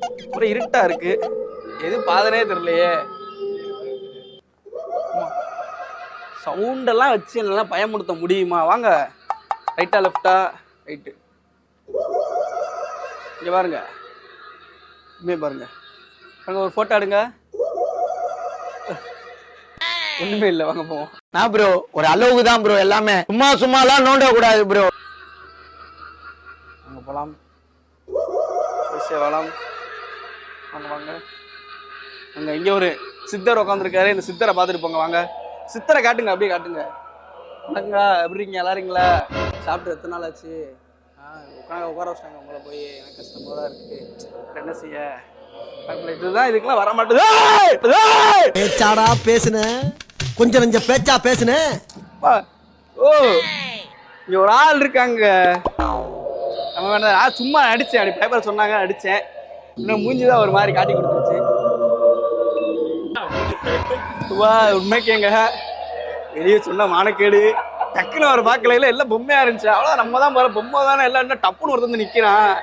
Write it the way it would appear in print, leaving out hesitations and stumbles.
ஒரு இருட்டா இருக்கு, எது பாதனே தெரியலையே. சவுண்டெல்லாம் வச்சு என்னெல்லாம் பயமுறுத்த முடியுமா? வாங்க, ரைட்டா லெஃப்டா? ரைட்டு. இங்கே பாருங்க, இங்கே பாருங்க, அங்கே ஒரு ஃபோட்டோ எடுங்க. ஒன்றுமே இல்லை, வாங்க போவோம். நான் ப்ரோ ஒரு அளவுக்கு தான் ப்ரோ, எல்லாமே சும்மா சும்மாலாம் நோண்ட கூடாது ப்ரோ. அங்கே போகலாம், வளம். வாங்க வாங்க. அங்கே இங்கே ஒரு சித்தர் உட்காந்துருக்காரு, இந்த சித்தரை பார்த்துட்டு போங்க. வாங்க, சித்தரை காட்டுங்க, அப்படியே காட்டுங்க. வணக்கங்க, எப்படி இருக்கீங்க? நல்லா இருக்கீங்களா? சாப்பிட்டு எத்தனை நாள் ஆச்சு? உட்கார வச்சிட்டாங்க உங்களை போய். எனக்கு கஷ்டமாக தான் இருக்கு, என்ன செய்ய? இதுதான், இதுக்கெல்லாம் வர மாட்டேது. பேச்சாடா பேசுன, கொஞ்சம் நஞ்சம் பேச்சா பேசுன. ஓ, இங்க ஒரு ஆள் இருக்காங்க. நம்ம வேணா சும்மா அடிச்சேன், அப்படி பேப்பர் சொன்னாங்க, அடிச்சேன். இன்னும் மூஞ்சிதான் ஒரு மாதிரி காட்டி கொடுத்துருச்சு. உண்மைக்கேங்க, வெளியே சொன்ன மானக்கேடு. டக்குன்னு ஒரு பார்க்கல, எல்லாம் பொம்மையா இருந்துச்சு. அவ்வளோ நம்ம தான் போற பொம்மை தானே, எல்லாம் டப்புன்னு ஒருத்தர் வந்து நிக்கிறான்.